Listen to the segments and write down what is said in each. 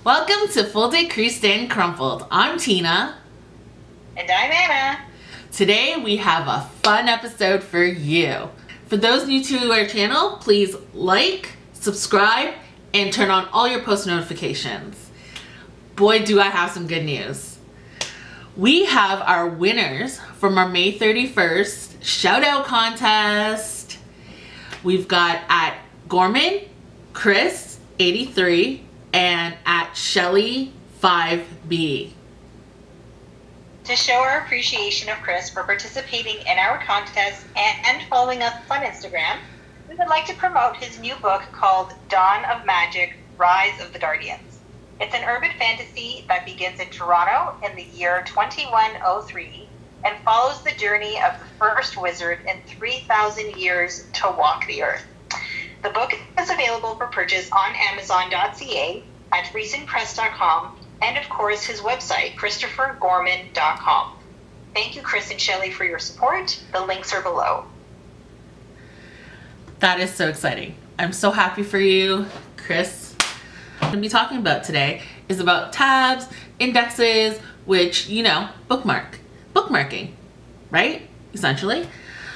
Welcome to Full Day Creased and Crumpled. I'm Tina. And I'm Anna. Today we have a fun episode for you. For those new to our channel, please like, subscribe, and turn on all your post notifications. Boy, do I have some good news. We have our winners from our May 31st Shoutout Contest. We've got at Gorman, Chris, 83, and at Shelly, 5B. To show our appreciation of Chris for participating in our contest and following us on Instagram, we would like to promote his new book called Dawn of Magic, Rise of the Guardians. It's an urban fantasy that begins in Toronto in the year 2103 and follows the journey of the first wizard in 3,000 years to walk the earth. The book is available for purchase on Amazon.ca, at recentpress.com, and of course his website, ChristopherGorman.com. Thank you, Chris and Shelley, for your support. The links are below. That is so exciting. I'm so happy for you, Chris. What I'm going to be talking about today is about tabs, indexes, which, you know, bookmarking, right? Essentially.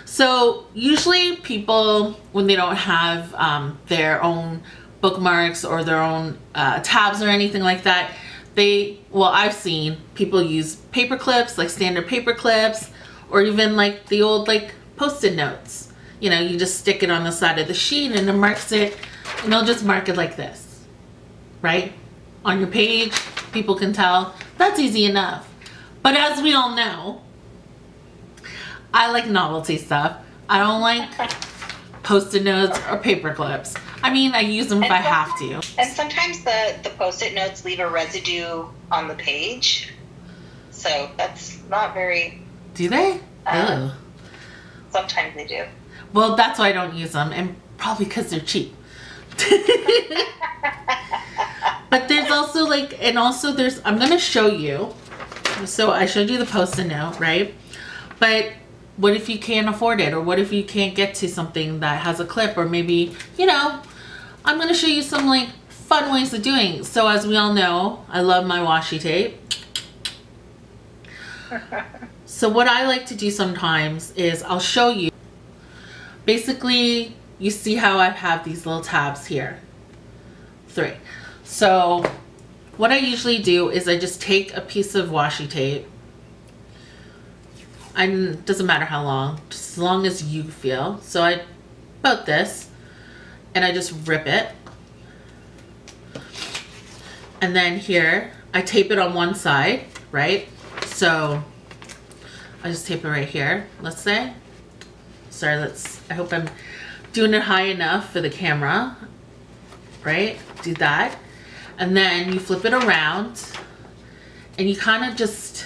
So usually people, when they don't have their own bookmarks or their own tabs or anything like that, I've seen people use paper clips, like standard paper clips, or even like the old like Post-it notes. You know, you just stick it on the side of the sheet and it marks it, and they'll just mark it like this. Right? On your page, people can tell. That's easy enough. But as we all know, I like novelty stuff. I don't like Post-it notes or paper clips. I mean, I use them if I have to. And sometimes the Post-it notes leave a residue on the page. So that's not very... Do they? Sometimes they do. Well, that's why I don't use them, and probably because they're cheap. But there's also like, and also there's, I'm going to show you. So I showed you the Post-it note, right? But what if you can't afford it? Or what if you can't get to something that has a clip? Or maybe, you know, I'm going to show you some like fun ways of doing it. So as we all know, I love my washi tape. So what I like to do sometimes is I'll show you. Basically, you see how I have these little tabs here. 3. So what I usually do is I just take a piece of washi tape, and it doesn't matter how long, just as long as you feel. So I about this, and I just rip it, and then here I tape it on one side, right? So I just tape it right here, let's say. Sorry, I hope I'm doing it high enough for the camera, right? Do that. And then you flip it around and you kind of just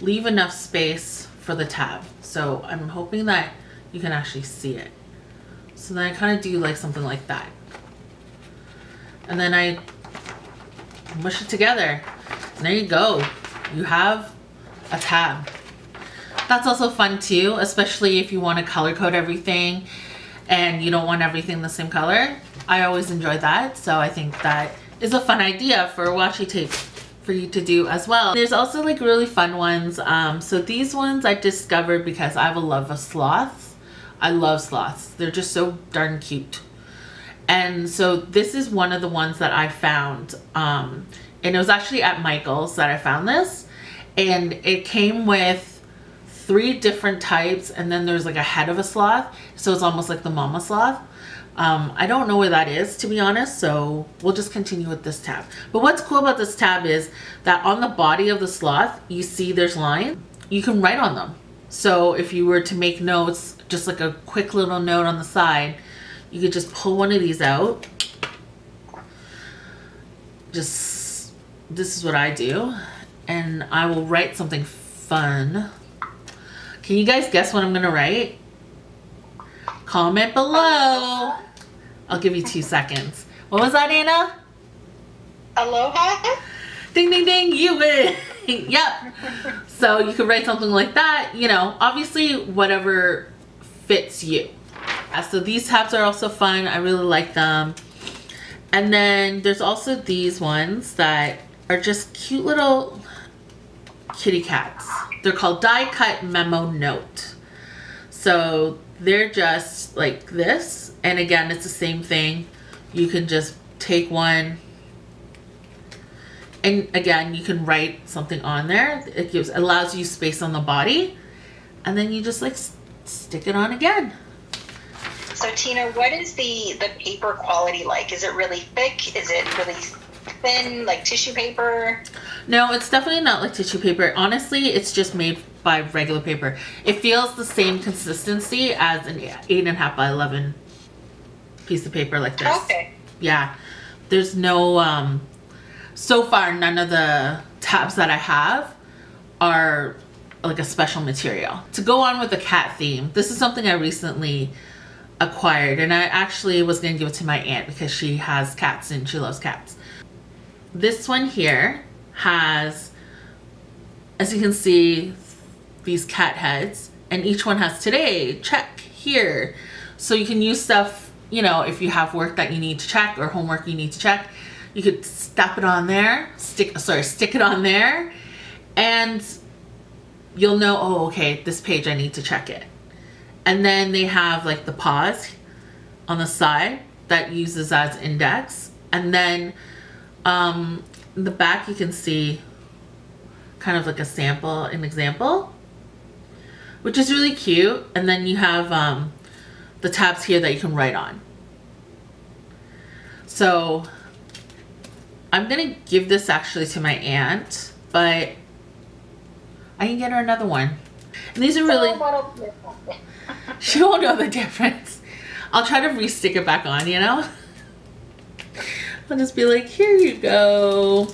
leave enough space for the tab. So I'm hoping that you can actually see it. So then I kind of do like something like that. And then I mush it together. And there you go. You have a tab. That's also fun too, especially if you want to color code everything and you don't want everything the same color. I always enjoy that. So I think that is a fun idea for washi tape for you to do as well. There's also like really fun ones. So these ones I discovered because I have a love of sloths. I love sloths. They're just so darn cute. And so this is one of the ones that I found. And it was actually at Michael's that I found this. And it came with 3 different types, and then there's like a head of a sloth. So it's almost like the mama sloth. I don't know where that is, to be honest, so we'll just continue with this tab. But what's cool about this tab is that on the body of the sloth, you see there's lines. You can write on them. So if you were to make notes, just like a quick little note on the side, you could just pull one of these out. This is what I do. And I will write something fun. Can you guys guess what I'm gonna write? Comment below. I'll give you 2 seconds. What was that, Anna? Aloha? Ding, ding, ding, you win. Yep. So you could write something like that, you know, obviously whatever fits you. So these tabs are also fun. I really like them. And then there's also these ones that are just cute little kitty cats. They're called die cut memo note. So they're just like this. And again, it's the same thing. You can just take one. And again, you can write something on there. It allows you space on the body. And then you just like stick it on again. So Tina, what is the paper quality like? Is it really thick? Is it really thin, like tissue paper? No, it's definitely not like tissue paper. Honestly, it's just made by regular paper. It feels the same consistency as an 8.5 by 11 piece of paper like this. Okay. Yeah. There's no, so far none of the tabs that I have are like a special material. To go on with the cat theme, this is something I recently acquired, and I actually was going to give it to my aunt because she has cats and she loves cats. This one here has, as you can see, these cat heads, and each one has today, check, here. So you can use stuff, you know, if you have work that you need to check or homework you need to check, you could step it on there, stick it on there, and you'll know, oh, okay, this page I need to check it. And then they have like the pause on the side that uses as index. And then in the back you can see kind of like a sample, an example, which is really cute. And then you have the tabs here that you can write on. So I'm gonna give this actually to my aunt, but I can get her another one. And these are really... She won't know the difference. I'll try to re-stick it back on, you know? I'll just be like, here you go.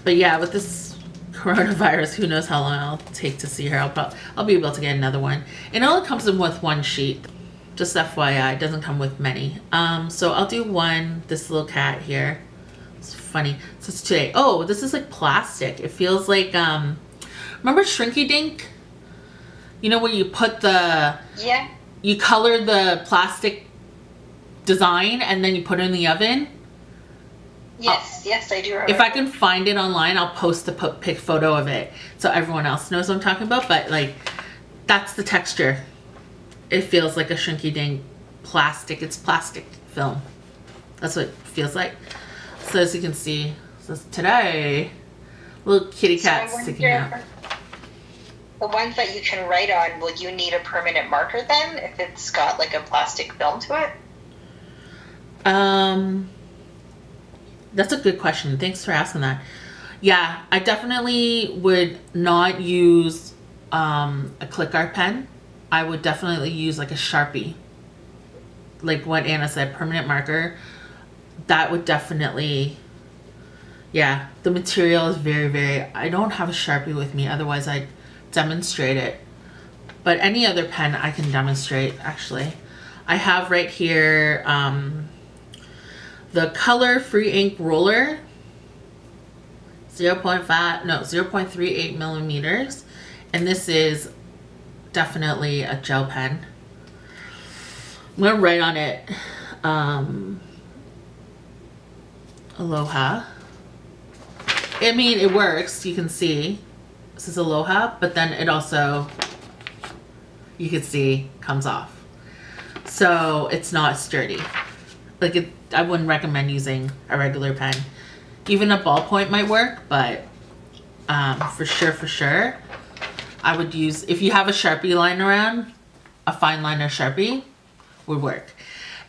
But yeah, with this coronavirus, who knows how long I'll take to see her. I'll be able to get another one. It only comes in with one sheet. Just FYI, it doesn't come with many. So I'll do one, this little cat here. It's funny. So it's today. Oh, this is like plastic. It feels like, remember Shrinky Dink? You know where you put the, yeah, you color the plastic design and then you put it in the oven? Yes, yes, I do remember. If I can find it online, I'll post a pic photo of it so everyone else knows what I'm talking about. But like, that's the texture. It feels like a Shrinky Dink plastic. It's plastic film. That's what it feels like. So as you can see, so today, little kitty cats sticking out. The ones that you can write on, will you need a permanent marker then if it's got like a plastic film to it? That's a good question. Thanks for asking that. Yeah, I definitely would not use a click art pen. I would definitely use like a Sharpie. Like what Anna said, permanent marker. That would definitely, yeah, the material is very, I don't have a Sharpie with me, otherwise I'd demonstrate it. But any other pen I can demonstrate, actually. I have right here the Color Free Ink Roller, 0.38 millimeters. And this is definitely a gel pen. I'm gonna write on it, Aloha. I mean, it works, you can see. This is Aloha, but then it also, you can see, comes off. So it's not sturdy. Like I wouldn't recommend using a regular pen. Even a ballpoint might work, but for sure, I would use, if you have a Sharpie lying around, a fine liner Sharpie would work.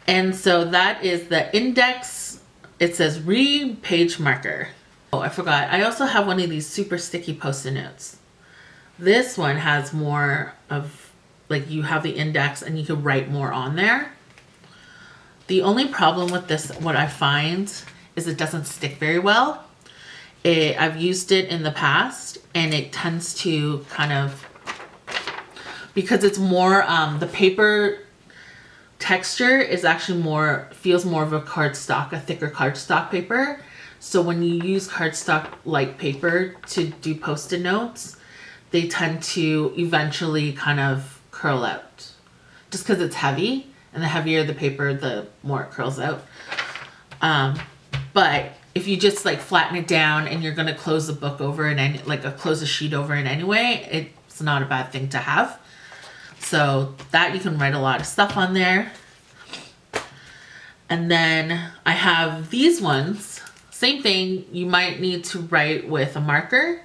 And so that is the index. It says read page marker. Oh, I forgot. I also have one of these super sticky Post-it notes. This one has more of, like, you have the index and you can write more on there. The only problem with this, what I find, is it doesn't stick very well. I've used it in the past and it tends to kind of, because it's more, the paper texture is actually more, feels more of a cardstock, a thicker cardstock paper. So when you use cardstock like paper to do Post-it notes, they tend to eventually kind of curl out just because it's heavy And the heavier the paper, the more it curls out. But if you just like flatten it down and you're going to close the book over and close the sheet over in any way, it's not a bad thing to have. So that you can write a lot of stuff on there. And then I have these ones. Same thing, you might need to write with a marker.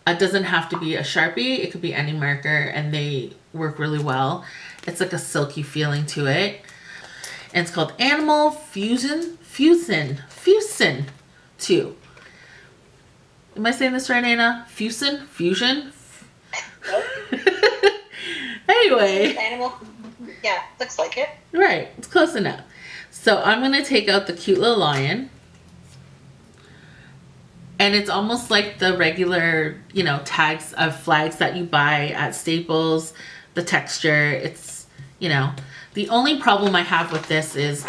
It doesn't have to be a Sharpie. It could be any marker and they work really well. It's like a silky feeling to it. And it's called Animal Fusion 2. Am I saying this right, Anna? Fusion? Anyway. Animal, yeah, looks like it. Right, it's close enough. So I'm going to take out the cute little lion. And it's almost like the regular, you know, tags of flags that you buy at Staples. The texture, it's, you know. The only problem I have with this is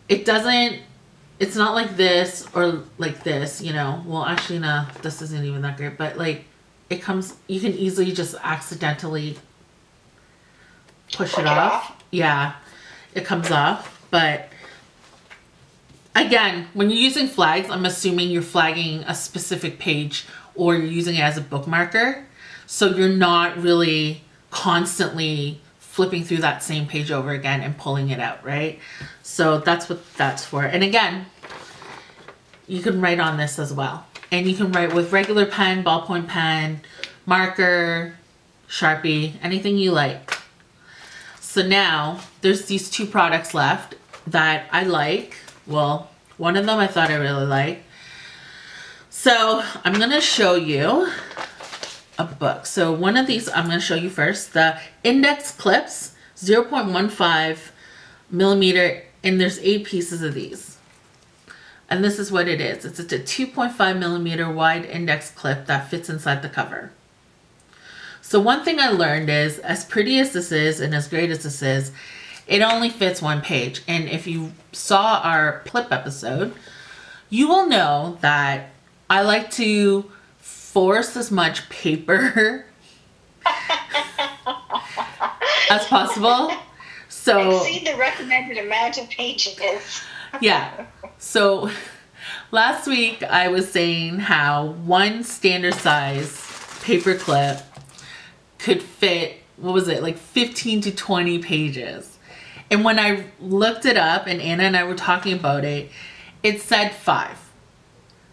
it's not like this or like this, you know. Well, actually, no, this isn't even that great. But like, you can easily just accidentally push it off. Yeah, it comes off. But again, when you're using flags, I'm assuming you're flagging a specific page or you're using it as a bookmarker. So you're not really constantly flipping through that same page over again and pulling it out, right? So that's what that's for. And again, you can write on this as well. And you can write with regular pen, ballpoint pen, marker, Sharpie, anything you like. So now there's these 2 products left that I like. Well, one of them I thought I really liked. So I'm going to show you a book. So one of these I'm going to show you first. The Index Clips, 0.15 millimeter, and there's 8 pieces of these. And this is what it is. It's a 2.5 millimeter wide index clip that fits inside the cover. So one thing I learned is, as pretty as this is and as great as this is, it only fits 1 page. And if you saw our clip episode, you will know that I like to force as much paper as possible. So exceed the recommended amount of pages. Yeah. So last week I was saying how 1 standard size paper clip could fit, what was it, like 15 to 20 pages. And when I looked it up and Anna and I were talking about it, it said 5.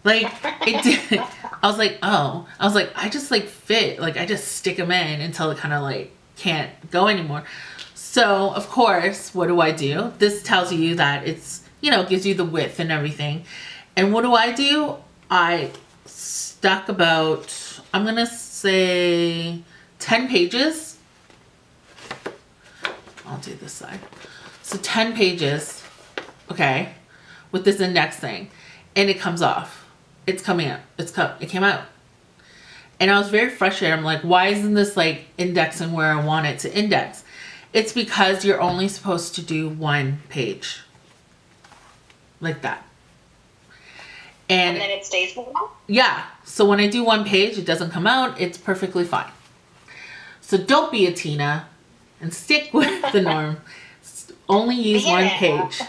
Like, it did. I was like, oh. I was like, I just like fit. Like, I just stick them in until it kind of like can't go anymore. So, of course, what do? This tells you that it's, you know, gives you the width and everything. And what do? I stuck about, I'm going to say 10 pages. I'll do this side. So 10 pages, okay, with this index thing. And it comes off. It's coming out. It came out. And I was very frustrated. I'm like, why isn't this like indexing where I want it to index? It's because you're only supposed to do 1 page. Like that. And then it stays more? Yeah. So when I do 1 page, it doesn't come out. It's perfectly fine. So don't be a Tina and stick with the norm. Only use 1 page.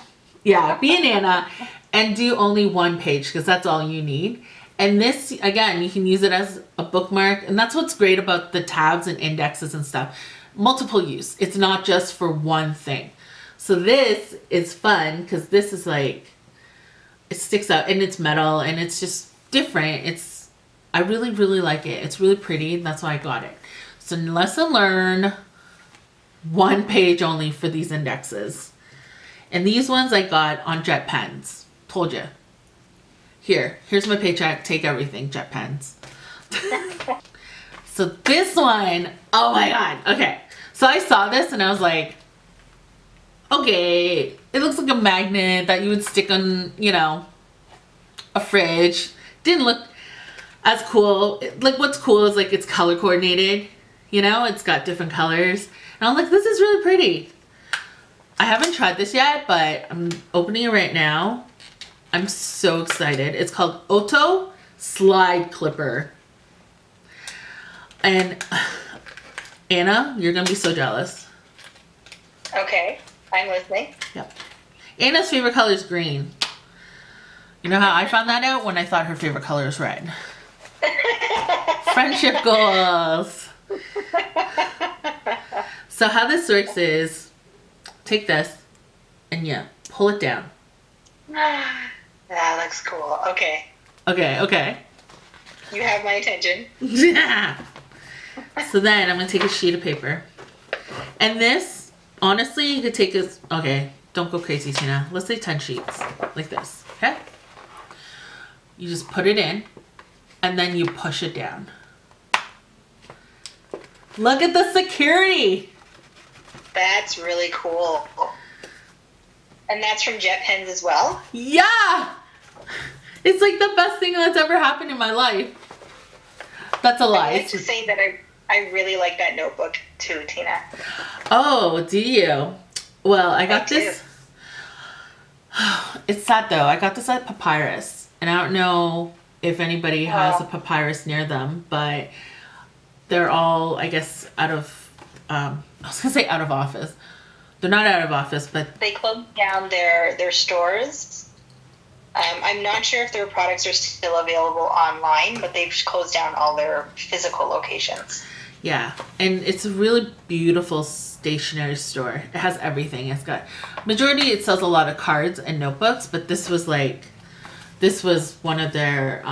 Yeah, be an Anna and do only 1 page because that's all you need. And this, again, you can use it as a bookmark. And that's what's great about the tabs and indexes and stuff. Multiple use. It's not just for 1 thing. So this is fun because this is like, it sticks out and it's metal and it's just different. I really, really like it. It's really pretty. That's why I got it. So lesson learned, 1 page only for these indexes. And these ones I got on jet pens. Told you. Here's my paycheck. Take everything, jet pens. So this one, oh my God. Okay. So I saw this and I was like, okay, it looks like a magnet that you would stick on, you know, a fridge. Didn't look as cool. Like what's cool is like it's color coordinated, you know, it's got different colors. And I'm like, this is really pretty. I haven't tried this yet, but I'm opening it right now. I'm so excited. It's called Otto Slide Clipper. And Anna, you're gonna be so jealous. Okay. I'm listening. Yep. Anna's favorite color is green. You know how I found that out? When I thought her favorite color was red. Friendship goals. So how this works is, take this and yeah, pull it down. That looks cool. Okay. Okay. You have my attention. Yeah. So then I'm going to take a sheet of paper. And this, honestly, you could take this, okay, don't go crazy, Tina. Let's say 10 sheets, like this, okay? You just put it in, and then you push it down. Look at the security. That's really cool. And that's from Jet Pens as well? Yeah. It's like the best thing that's ever happened in my life. That's a lie. I'd like to say that I really like that notebook too, Tina. Oh, do you? Well, I got this. It's sad though. I got this at Papyrus. And I don't know if anybody has a Papyrus near them, but they're all, I guess, out of, I was going to say out of office. They're not out of office, but... They closed down their stores. I'm not sure if their products are still available online, but they've closed down all their physical locations. Yeah, and it's a really beautiful stationery store. It has everything. It's got... Majority, it sells a lot of cards and notebooks, but this was like... This was one of their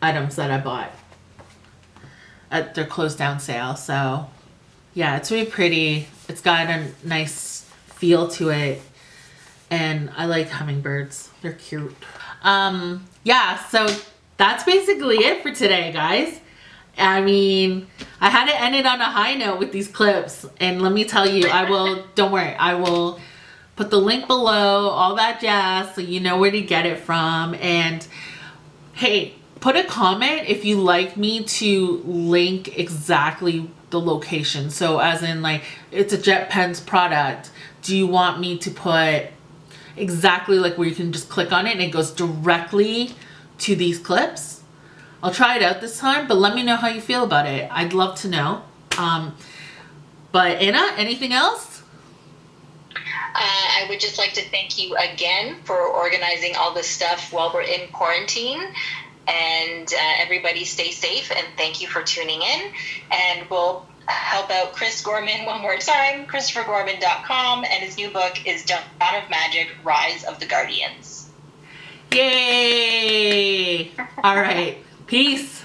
items that I bought at their closed down sale. So, yeah, it's really pretty. It's got a nice feel to it. And I like hummingbirds. They're cute. Yeah, so that's basically it for today, guys. I mean, I had to end it on a high note with these clips. And let me tell you, don't worry, I will put the link below, all that jazz, so you know where to get it from. And hey, put a comment if you like me to link exactly the location. So as in, like, it's a Jet Pens product. Do you want me to put exactly like where you can just click on it and it goes directly to these clips? I'll try it out this time, but let me know how you feel about it. I'd love to know. But Anna, anything else? I would just like to thank you again for organizing all this stuff while we're in quarantine. And everybody stay safe, and thank you for tuning in. And we'll help out Chris Gorman one more time, ChristopherGorman.com, and his new book is Dawn of Magic, Rise of the Guardians. Yay! All right. Peace.